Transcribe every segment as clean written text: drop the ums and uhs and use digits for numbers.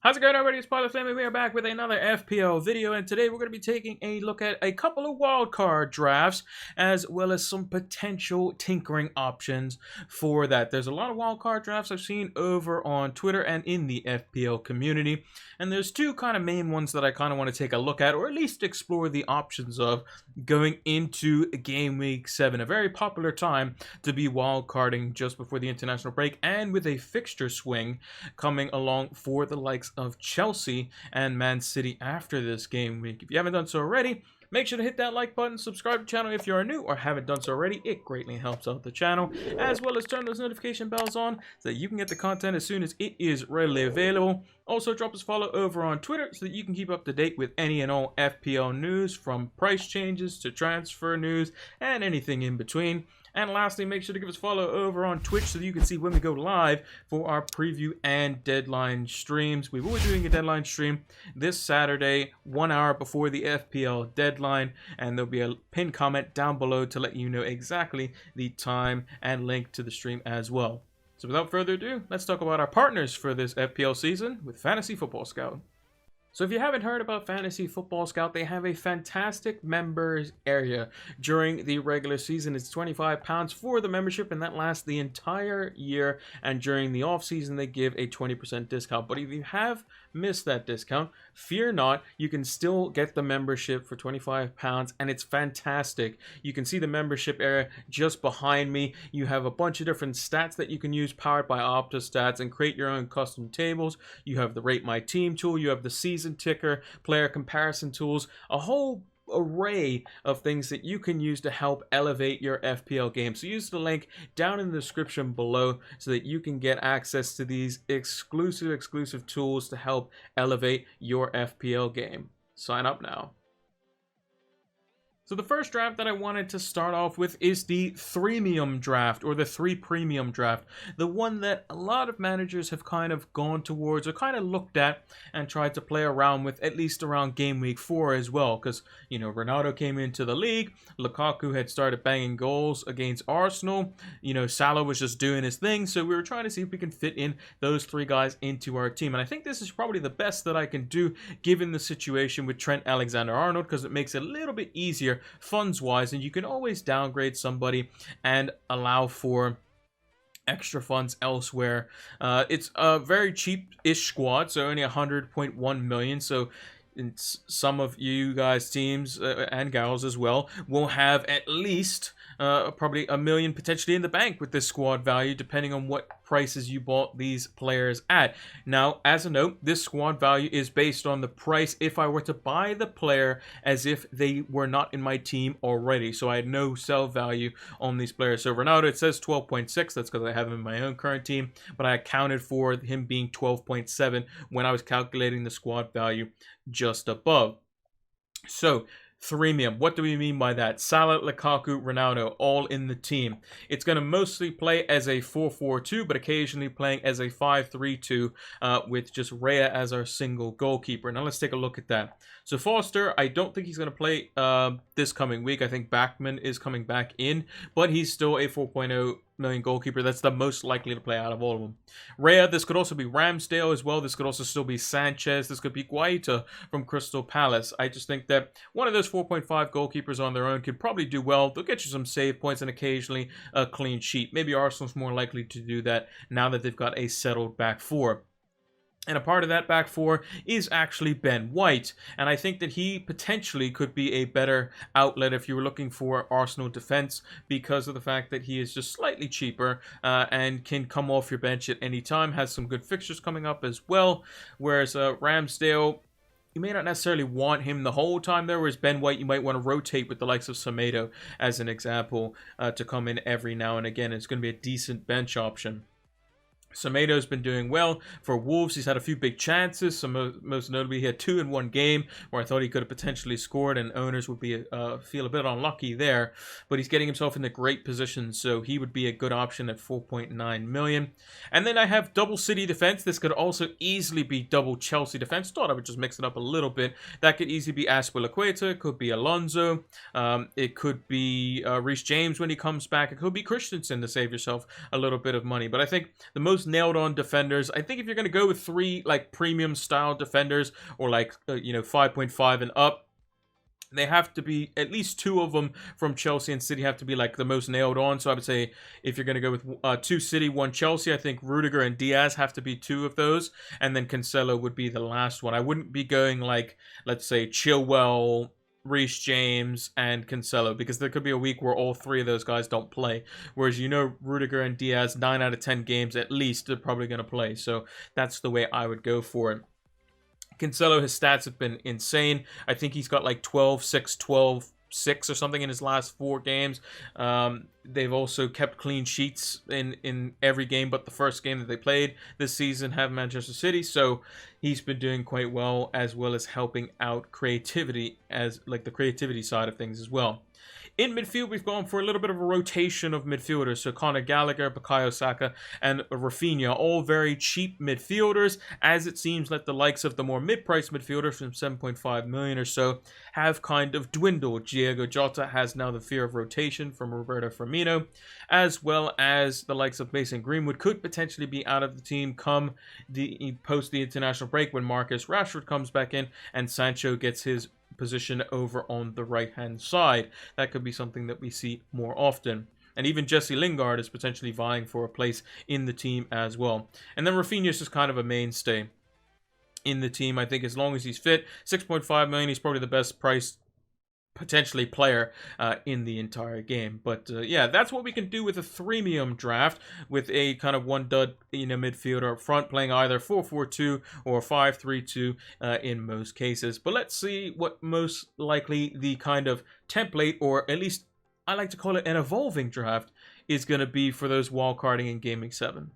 How's it going, everybody? It's Pilot Flame, and we are back with another FPL video, and today we're going to be taking a look at a couple of wildcard drafts, as well as some potential tinkering options for that. There's a lot of wildcard drafts I've seen over on Twitter and in the FPL community, and there's two kind of main ones that I kind of want to take a look at, or at least explore the options of going into Game Week 7, a very popular time to be wildcarding just before the international break, and with a fixture swing coming along for the likes of Chelsea and Man City after this game week. If you haven't done so already, make sure to hit that like button, subscribe to the channel if you are new or haven't done so already. It greatly helps out the channel, as well as turn those notification bells on so that you can get the content as soon as it is readily available. Also, drop us a follow over on Twitter so that you can keep up to date with any and all FPL news, from price changes to transfer news and anything in between. And lastly, make sure to give us a follow over on Twitch so that you can see when we go live for our preview and deadline streams. We will be doing a deadline stream this Saturday, 1 hour before the FPL deadline, and there'll be a pinned comment down below to let you know exactly the time and link to the stream as well. So without further ado, let's talk about our partners for this FPL season with Fantasy Football Scout. So if you haven't heard about Fantasy Football Scout, they have a fantastic members area during the regular season. It's £25 for the membership, and that lasts the entire year. And during the off season, they give a 20% discount. But if you have missed that discount, fear not, you can still get the membership for £25, and it's fantastic. You can see the membership area just behind me. You have a bunch of different stats that you can use, powered by Opta stats, and create your own custom tables. You have the Rate My Team tool, you have the season ticker, player comparison tools, a whole array of things that you can use to help elevate your FPL game. So use the link down in the description below so that you can get access to these exclusive tools to help elevate your FPL game. Sign up now. So the first draft that I wanted to start off with is the Threemium draft, or the 3 Premium draft. The one that a lot of managers have kind of gone towards, or kind of looked at and tried to play around with, at least around Game Week 4 as well. Because, you know, Ronaldo came into the league, Lukaku had started banging goals against Arsenal, you know, Salah was just doing his thing. So we were trying to see if we can fit in those 3 guys into our team. And I think this is probably the best that I can do given the situation with Trent Alexander-Arnold, because it makes it a little bit easier funds wise, and you can always downgrade somebody and allow for extra funds elsewhere. It's a very cheap-ish squad, so only 100.1 million. So some of you guys, teams and gals as well, will have at least probably $1 million potentially in the bank with this squad value, depending on what prices you bought these players at. Now, as a note, this squad value is based on the price if I were to buy the player as if they were not in my team already. So I had no sell value on these players. So Ronaldo, it says 12.6. That's because I have him in my own current team, but I accounted for him being 12.7 when I was calculating the squad value just above. So Threemium, what do we mean by that? Salah, Lukaku, Ronaldo, all in the team. It's going to mostly play as a 4-4-2, but occasionally playing as a 5-3-2 with just Raya as our single goalkeeper. Now let's take a look at that. So Foster, I don't think he's going to play this coming week. I think Backman is coming back in, but he's still a 4.0 million goalkeeper. That's the most likely to play out of all of them. Raya, this could also be Ramsdale as well. This could also still be Sanchez. This could be Guaita from Crystal Palace. I just think that one of those 4.5 goalkeepers on their own could probably do well. They'll get you some save points and occasionally a clean sheet. Maybe Arsenal's more likely to do that now that they've got a settled back four. And a part of that back four is actually Ben White. And I think that he potentially could be a better outlet if you were looking for Arsenal defense, because of the fact that he is just slightly cheaper and can come off your bench at any time. Has some good fixtures coming up as well. Whereas Ramsdale, you may not necessarily want him the whole time there, whereas Ben White, you might want to rotate with the likes of Semedo, as an example, to come in every now and again. It's going to be a decent bench option. Semedo's been doing well for Wolves. He's had a few big chances. Most notably, he had 2 in one game where I thought he could have potentially scored, and owners would be feel a bit unlucky there. But he's getting himself into great positions, so he would be a good option at 4.9 million. And then I have double City defense. This could also easily be double Chelsea defense. Thought I would just mix it up a little bit. That could easily be Azpilicueta. It could be Alonso. It could be Reece James when he comes back. It could be Christensen to save yourself a little bit of money. But I think the most most nailed-on defenders. I think if you're going to go with 3 like premium-style defenders or like 5.5 and up, they have to be, at least 2 of them from Chelsea and City have to be like the most nailed on. So I would say if you're going to go with 2 City, 1 Chelsea, I think Rudiger and Diaz have to be 2 of those. And then Cancelo would be the last one. I wouldn't be going like, let's say, Chilwell, Reece James, and Cancelo, because there could be a week where all 3 of those guys don't play. Whereas Rudiger and Diaz, 9 out of 10 games at least, they're probably going to play. So that's the way I would go for it. Cancelo, his stats have been insane. I think he's got like 12, 6, 12, 6 or something in his last 4 games. They've also kept clean sheets in every game but the first game that they played this season, have Manchester City. So he's been doing quite well as helping out creativity, as like the creativity side of things as well. In midfield, we've gone for a little bit of a rotation of midfielders. So Conor Gallagher, Bukayo Saka, and Rafinha, all very cheap midfielders, as it seems like the likes of the more mid-priced midfielders from 7.5 million or so have kind of dwindled. Diego Jota has now the fear of rotation from Roberto Firmino, as well as the likes of Mason Greenwood could potentially be out of the team come post the international break when Marcus Rashford comes back in and Sancho gets his position over on the right hand side. That could be something that we see more often. And even Jesse Lingard is potentially vying for a place in the team as well. And then Rafinha is just kind of a mainstay in the team. I think as long as he's fit, 6.5 million, he's probably the best priced potentially player in the entire game. But yeah, that's what we can do with a freemium draft, with a kind of one dud midfielder up front, playing either 4-4-2 or 5-3-2 in most cases. But let's see what most likely the kind of template, or at least I like to call it an evolving draft, is going to be for those wildcarding in Game Week 7.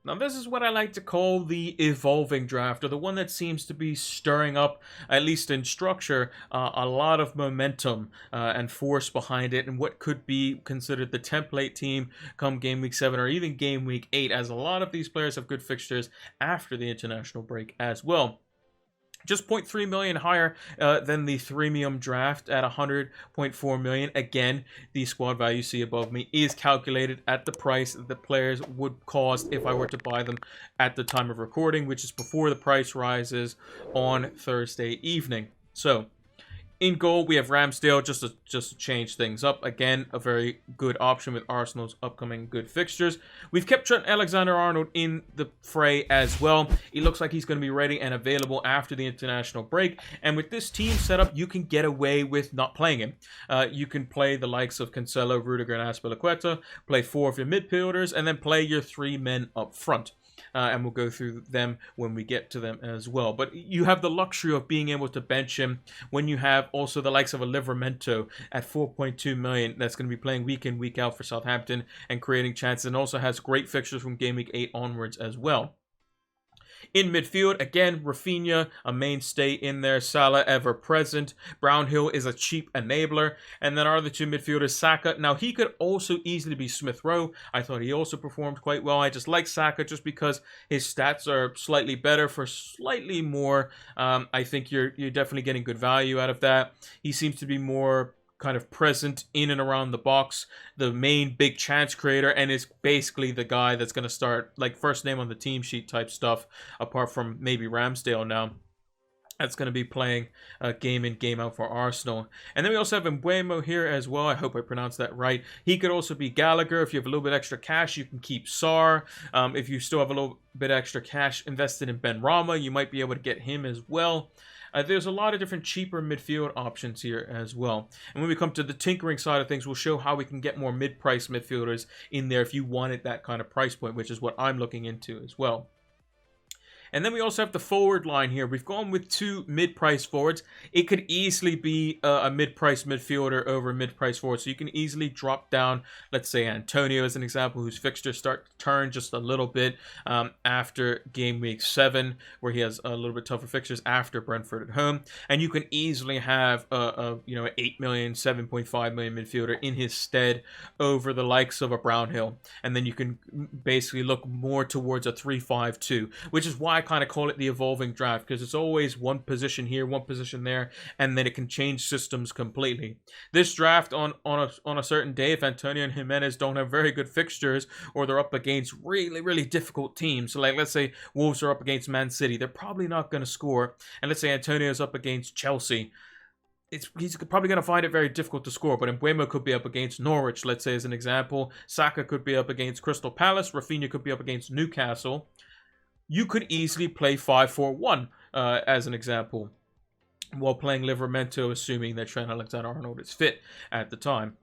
Now, this is what I like to call the evolving draft, or the one that seems to be stirring up, at least in structure, a lot of momentum and force behind it, and what could be considered the template team come Game Week 7 or even Game Week 8, as a lot of these players have good fixtures after the international break as well. Just 0.3 million higher than the freemium draft at 100.4 million. Again, the squad value you see above me is calculated at the price that the players would cost if I were to buy them at the time of recording, which is before the price rises on Thursday evening. So, in goal, we have Ramsdale, just to change things up. Again, a very good option with Arsenal's upcoming good fixtures. We've kept Trent Alexander-Arnold in the fray as well. He looks like he's going to be ready and available after the international break. And with this team setup, you can get away with not playing him. You can play the likes of Cancelo, Rudiger, and Azpilicueta, play 4 of your midfielders, and then play your 3 men up front. And we'll go through them when we get to them as well. But you have the luxury of being able to bench him when you have also the likes of a Livramento at 4.2 million that's going to be playing week in, week out for Southampton and creating chances, and also has great fixtures from Game Week 8 onwards as well. In midfield, again, Rafinha, a mainstay in there. Salah, ever present. Brownhill is a cheap enabler. And then our other 2 midfielders, Saka. Now, he could also easily be Smith Rowe. I thought he also performed quite well. I just like Saka just because his stats are slightly better for slightly more. I think you're definitely getting good value out of that. He seems to be more kind of present in and around the box, the main big chance creator, and is basically the guy that's going to start like first name on the team sheet type stuff, apart from maybe Ramsdale now. That's going to be playing game in, game out for Arsenal. And then we also have Mbeumo here as well. I hope I pronounced that right. He could also be Gallagher. If you have a little bit extra cash, you can keep Sarr. If you still have a little bit extra cash invested in Ben Rama, you might be able to get him as well. There's a lot of different cheaper midfield options here as well. And when we come to the tinkering side of things, we'll show how we can get more mid-price midfielders in there if you wanted that kind of price point, which is what I'm looking into as well. And then we also have the forward line here. We've gone with 2 mid-price forwards. It could easily be a mid-price midfielder over a mid-price forward. So you can easily drop down, let's say Antonio as an example, whose fixtures start to turn just a little bit after Game Week 7, where he has a little bit tougher fixtures after Brentford at home. And you can easily have an 8 million, 7.5 million midfielder in his stead over the likes of a Brownhill. And then you can basically look more towards a 3-5-2, which is why I kind of call it the evolving draft, because it's always one position here, one position there, and then it can change systems completely. This draft on a certain day, if Antonio and Jimenez don't have very good fixtures, or they're up against really, really difficult teams, so like let's say Wolves are up against Man City, they're probably not going to score, and let's say Antonio's up against Chelsea, he's probably going to find it very difficult to score. But Mbeumo could be up against Norwich, let's say as an example. Saka could be up against Crystal Palace. Rafinha could be up against Newcastle. You could easily play 5-4-1 as an example, while playing Livramento, assuming that Trent Alexander-Arnold is fit at the time.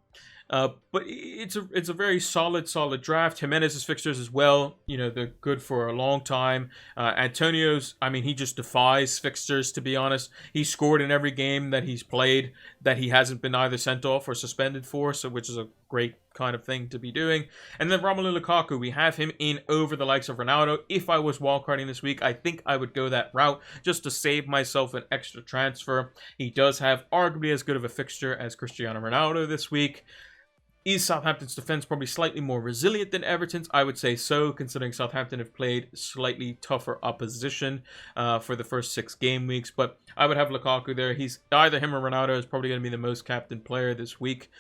But it's a very solid draft. Jimenez's fixtures as well, you know, they're good for a long time. Antonio's, I mean, he just defies fixtures, to be honest. He scored in every game that he's played that he hasn't been either sent off or suspended for, so which is a great kind of thing to be doing. And then Romelu Lukaku, we have him in over the likes of Ronaldo. If I was wildcarding this week, I think I would go that route just to save myself an extra transfer. He does have arguably as good of a fixture as Cristiano Ronaldo this week. Is Southampton's defense probably slightly more resilient than Everton's? I would say so, considering Southampton have played slightly tougher opposition for the first 6 game weeks. But I would have Lukaku there. He's either him or Ronaldo is probably going to be the most captain player this week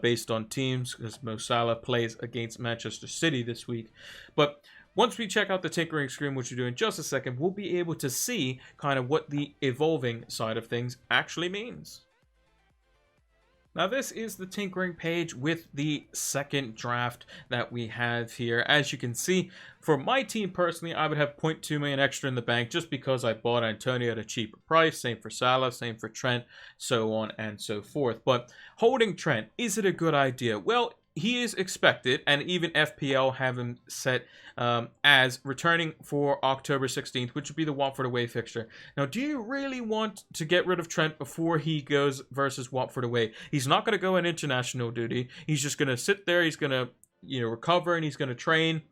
based on teams, because Mo Salah plays against Manchester City this week. But once we check out the tinkering screen, which we'll do in just a second, we'll be able to see kind of what the evolving side of things actually means. Now this is the tinkering page with the second draft that we have here. As you can see, for my team personally, I would have 0.2 million extra in the bank just because I bought Antonio at a cheaper price. Same for Salah, same for Trent, so on and so forth. But holding Trent, is it a good idea? Well, he is expected, and even FPL have him set as returning for October 16th, which would be the Watford away fixture. Now, do you really want to get rid of Trent before he goes versus Watford away? He's not going to go on international duty. He's just going to sit there. He's going to, you know, recover, and he's going to train.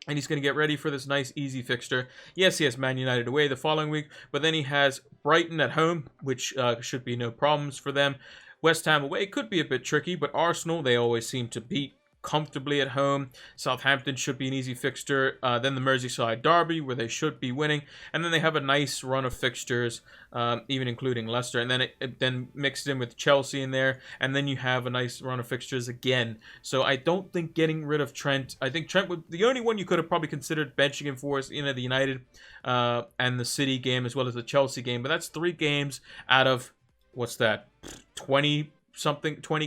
And he's going to get ready for this nice, easy fixture. Yes, he has Man United away the following week, but then he has Brighton at home, which should be no problems for them. West Ham away could be a bit tricky, but Arsenal, they always seem to beat comfortably at home. Southampton should be an easy fixture. Then the Merseyside derby, where they should be winning. And then they have a nice run of fixtures, even including Leicester. And then it then mixed in with Chelsea in there. And then you have a nice run of fixtures again. So I don't think getting rid of Trent, I think Trent would, the only one you could have probably considered benching him for is, you know, the United and the City game, as well as the Chelsea game. But that's 3 games out of, what's that, 20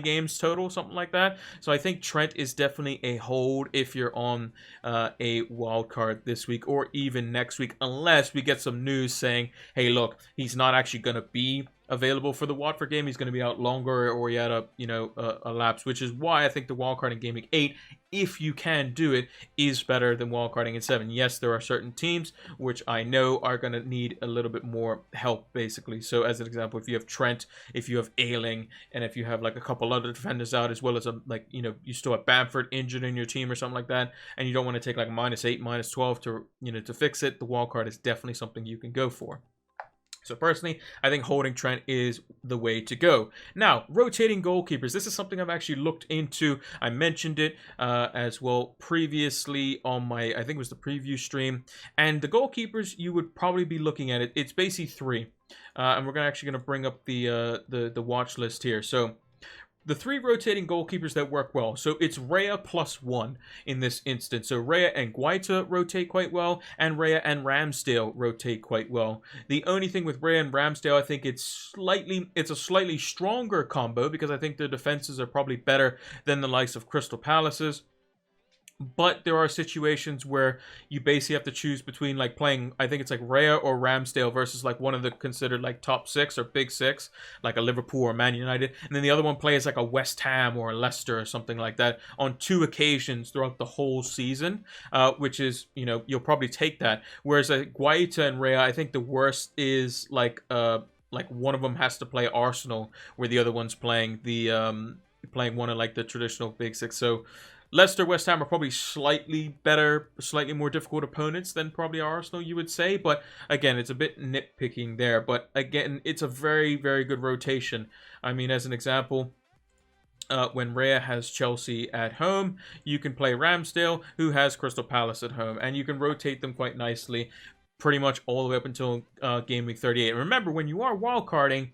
games total, something like that. So I think Trent is definitely a hold if you're on a wild card this week or even next week, unless we get some news saying, hey, look, he's not actually going to be available for the Watford game. He's going to be out longer, or he had a lapse, which is why I think the wildcard in Game Week 8, if you can do it, is better than wildcarding in 7. Yes, there are certain teams which I know are going to need a little bit more help, basically. So as an example, if you have Trent, if you have Ayling, and if you have like a couple other defenders out, as well as you still have Bamford injured in your team or something like that, and you don't want to take like -8, -12 to fix it, the wildcard is definitely something you can go for. So personally, I think holding Trent is the way to go. Now, rotating goalkeepers. This is something I've actually looked into. I mentioned it as well previously on my, I think it was the preview stream. And the goalkeepers, you would probably be looking at it. It's basically 3. And we're actually going to bring up the watch list here. So the 3 rotating goalkeepers that work well. So it's Raya +1 in this instance. So Raya and Guaita rotate quite well, and Raya and Ramsdale rotate quite well. The only thing with Raya and Ramsdale, I think it's a slightly stronger combo, because I think their defenses are probably better than the likes of Crystal Palace's. But there are situations where you basically have to choose between like playing, I think it's like Raya or Ramsdale versus like one of the considered like top 6 or big 6, like a Liverpool or Man United. And then the other one plays like a West Ham or a Leicester or something like that on 2 occasions throughout the whole season, which is, you know, you'll probably take that. Whereas Guaita and Raya, I think the worst is like one of them has to play Arsenal, where the other one's playing playing one of like the traditional big 6. So Leicester, West Ham are probably slightly better, slightly more difficult opponents than probably Arsenal, you would say. But again, it's a bit nitpicking there. But again, it's a very, very good rotation. I mean, as an example, when Raya has Chelsea at home, you can play Ramsdale, who has Crystal Palace at home. And you can rotate them quite nicely. pretty much all the way up until game week 38. And remember, when you are wildcarding,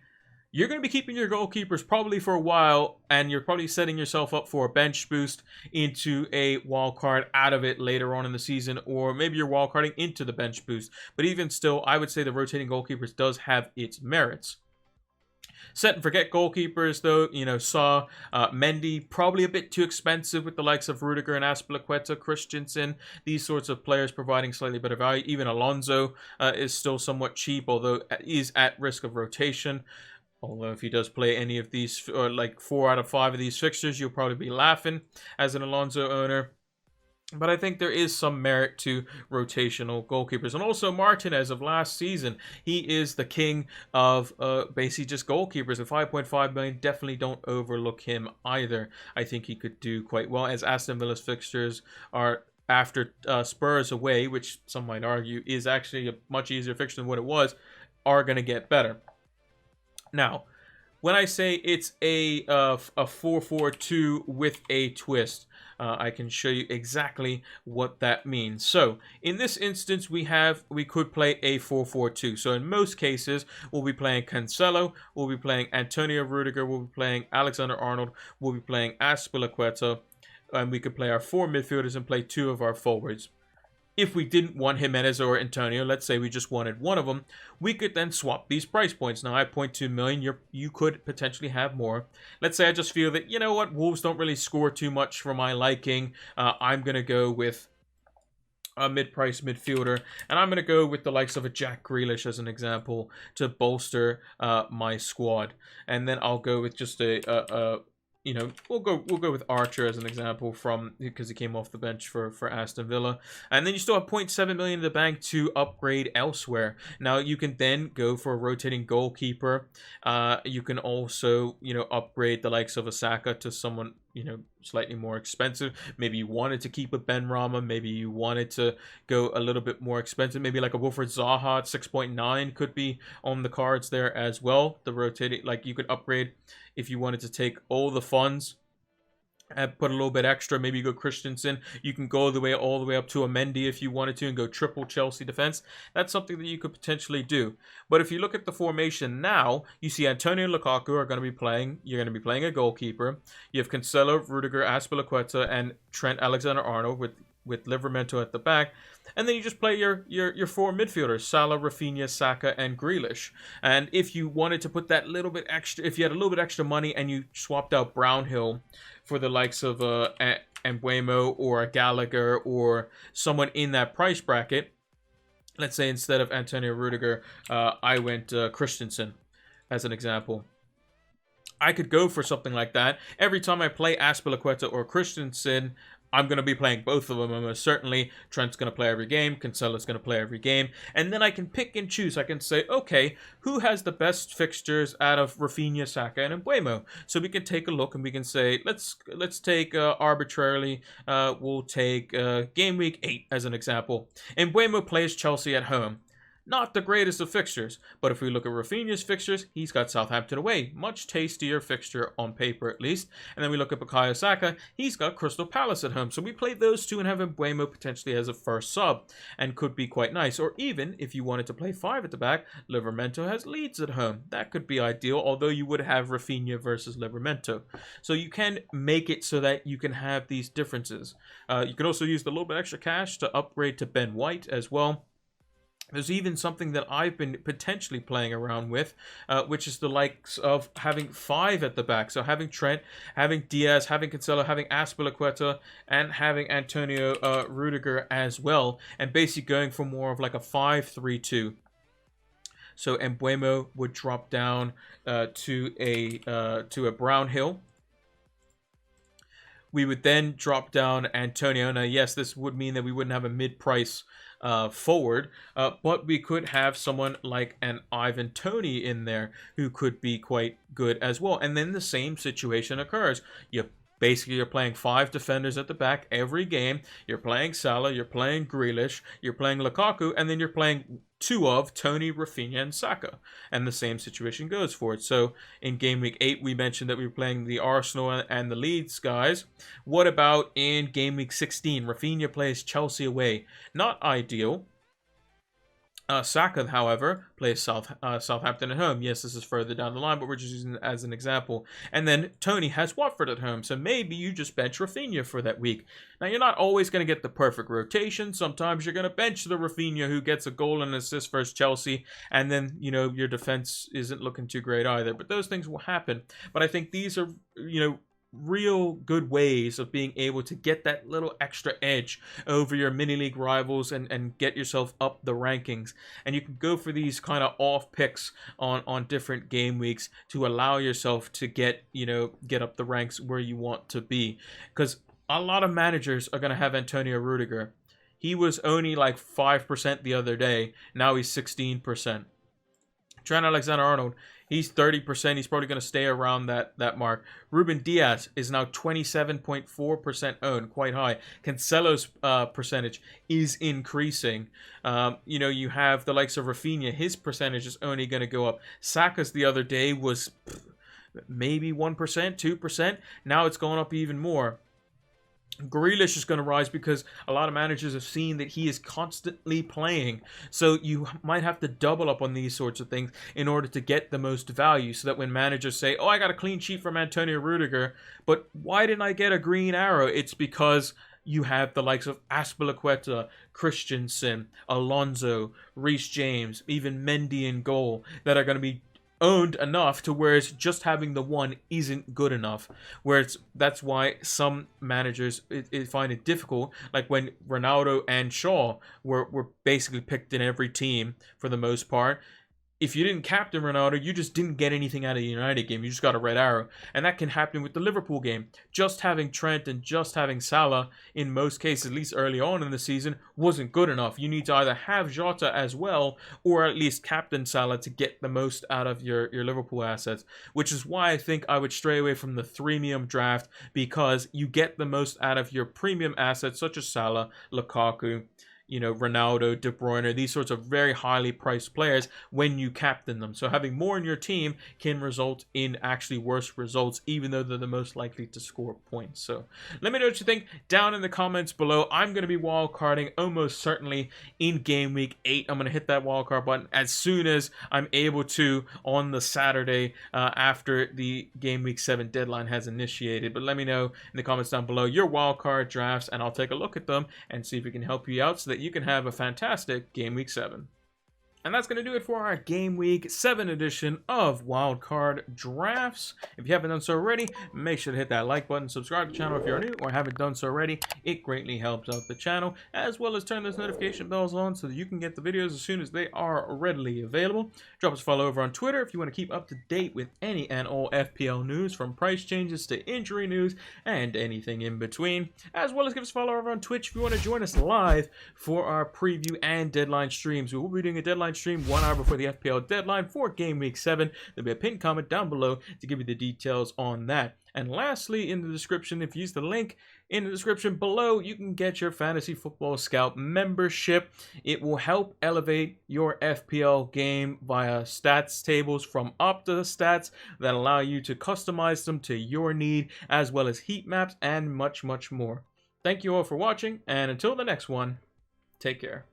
you're going to be keeping your goalkeepers probably for a while, and you're probably setting yourself up for a bench boost into a wild card out of it later on in the season, or maybe you're wildcarding into the bench boost. But even still, I would say the rotating goalkeepers does have its merits. Set and forget goalkeepers, though, saw Mendy, probably a bit too expensive with the likes of Rudiger and Azpilicueta, Christensen, these sorts of players providing slightly better value. Even Alonso is still somewhat cheap, although is at risk of rotation. Although if he does play any of these, or like 4 out of 5 of these fixtures, you'll probably be laughing as an Alonso owner. But I think there is some merit to rotational goalkeepers. And also Martinez of last season, he is the king of basically just goalkeepers. At 5.5 million, definitely don't overlook him either. I think he could do quite well, as Aston Villa's fixtures are after Spurs away, which some might argue is actually a much easier fixture than what it was, are going to get better. Now, when I say it's a 4-4-2 with a twist, I can show you exactly what that means. So, in this instance, we could play a 4-4-2. So, in most cases, we'll be playing Cancelo, we'll be playing Antonio Rudiger, we'll be playing Alexander-Arnold, we'll be playing Azpilicueta, and we could play our 4 midfielders and play 2 of our forwards. If we didn't want Jimenez or Antonio, let's say we just wanted one of them, we could then swap these price points. Now, at 0.2 million, you could potentially have more. Let's say I just feel that, you know what, Wolves don't really score too much for my liking. I'm going to go with a mid-price midfielder, and I'm going to go with the likes of a Jack Grealish as an example to bolster my squad. And then I'll go with just we'll go with Archer as an example because he came off the bench for Aston Villa. And then you still have 0.7 million in the bank to upgrade elsewhere. Now you can then go for a rotating goalkeeper. You can also, upgrade the likes of a Saka to someone, slightly more expensive. Maybe you wanted to keep a Benrahma. Maybe you wanted to go a little bit more expensive. Maybe like a Wilfried Zaha at 6.9 could be on the cards there as well. The rotating, like you could upgrade if you wanted to take all the funds and put a little bit extra. Maybe you go Christensen. You can go all the way up to a Mendy if you wanted to and go triple Chelsea defense. That's something that you could potentially do. But if you look at the formation now, you see Antonio and Lukaku are going to be playing. You're going to be playing a goalkeeper. You have Cancelo, Rudiger, Azpilicueta, and Trent Alexander-Arnold with Livramento at the back. And then you just play your 4 midfielders, Salah, Rafinha, Saka, and Grealish. And if you wanted to put that little bit extra, if you had a little bit extra money and you swapped out Brownhill for the likes of Mbeumo or a Gallagher or someone in that price bracket, let's say instead of Antonio Rudiger, I went Christensen as an example. I could go for something like that. Every time I play Azpilicueta or Christensen, I'm going to be playing both of them. Almost certainly, Trent's going to play every game. Cancelo's going to play every game. And then I can pick and choose. I can say, okay, who has the best fixtures out of Rafinha, Saka, and Mbeumo? So we can take a look and we can say, let's take arbitrarily, we'll take game week 8 as an example. Mbeumo plays Chelsea at home. Not the greatest of fixtures, but if we look at Rafinha's fixtures, he's got Southampton away. Much tastier fixture on paper, at least. And then we look at Bukayo Saka, he's got Crystal Palace at home. So we play those two and have Mbeumo potentially as a first sub, and could be quite nice. Or even, if you wanted to play 5 at the back, Livramento has Leeds at home. That could be ideal, although you would have Rafinha versus Livramento. So you can make it so that you can have these differences. You can also use the little bit extra cash to upgrade to Ben White as well. There's even something that I've been potentially playing around with, which is the likes of having 5 at the back. So having Trent, having Diaz, having Cancelo, having Azpilicueta, and having Antonio Rudiger as well. And basically going for more of like a 5-3-2. So Mbeumo would drop down to a Brownhill. We would then drop down Antonio. Now, yes, this would mean that we wouldn't have a mid-price forward, but we could have someone like an Ivan Toney in there who could be quite good as well. And then the same situation occurs. You're playing 5 defenders at the back every game. You're playing Salah, you're playing Grealish, you're playing Lukaku, and then you're playing 2 of Toney, Rafinha, and Saka. And the same situation goes for it. So in game week 8, we mentioned that we were playing the Arsenal and the Leeds guys. What about in game week 16? Rafinha plays Chelsea away. Not ideal. Saka, however, plays Southampton at home. Yes, this is further down the line, but we're just using it as an example. And then Tony has Watford at home, so maybe you just bench Rafinha for that week. Now, you're not always going to get the perfect rotation. Sometimes you're going to bench the Rafinha who gets a goal and assist versus Chelsea, and then, your defense isn't looking too great either. But those things will happen. But I think these are, real good ways of being able to get that little extra edge over your mini league rivals and get yourself up the rankings. And you can go for these kind of off picks on different game weeks to allow yourself to get up the ranks where you want to be, because a lot of managers are going to have Antonio Rudiger. He was only like 5% the other day. Now he's 16%. Trent Alexander-Arnold, he's 30%. He's probably going to stay around that mark. Ruben Diaz is now 27.4% owned, quite high. Cancelo's percentage is increasing. You have the likes of Rafinha. His percentage is only going to go up. Saka's the other day was maybe 1%, 2%. Now it's going up even more. Grealish is going to rise because a lot of managers have seen that he is constantly playing. So you might have to double up on these sorts of things in order to get the most value, so that when managers say, oh, I got a clean sheet from Antonio Rudiger, but why didn't I get a green arrow? It's because you have the likes of Azpilicueta, Christensen, Alonso, Reece James, even Mendy in goal that are going to be owned enough to whereas just having the one isn't good enough. That's why some managers find it difficult, like when Ronaldo and Shaw were basically picked in every team for the most part. If you didn't captain Ronaldo, you just didn't get anything out of the United game. You just got a red arrow. And that can happen with the Liverpool game. Just having Trent and just having Salah, in most cases, at least early on in the season, wasn't good enough. You need to either have Jota as well, or at least captain Salah to get the most out of your Liverpool assets. Which is why I think I would stray away from the freemium draft, because you get the most out of your premium assets, such as Salah, Lukaku, Ronaldo, De Bruyne, these sorts of very highly priced players when you captain them. So having more in your team can result in actually worse results, even though they're the most likely to score points. So let me know what you think down in the comments below. I'm going to be wildcarding almost certainly in game week 8. I'm going to hit that wildcard button as soon as I'm able to on the Saturday after the game week 7 deadline has initiated. But let me know in the comments down below your wildcard drafts, and I'll take a look at them and see if we can help you out so that you can have a fantastic Game Week 7. And that's going to do it for our Game Week 7 edition of Wildcard Drafts. If you haven't done so already, make sure to hit that like button, subscribe to the channel if you're new or haven't done so already. It greatly helps out the channel, as well as turn those notification bells on so that you can get the videos as soon as they are readily available. Drop us a follow over on Twitter if you want to keep up to date with any and all FPL news, from price changes to injury news and anything in between. As well as give us a follow over on Twitch if you want to join us live for our preview and deadline streams. We will be doing a deadline stream 1 hour before the FPL deadline for Game Week 7. There'll be a pinned comment down below to give you the details on that. And lastly, in the description, if you use the link in the description below, you can get your Fantasy Football Scout membership. It will help elevate your FPL game via stats tables from Opta stats that allow you to customize them to your need, as well as heat maps and much, much more. Thank you all for watching, and until the next one, take care.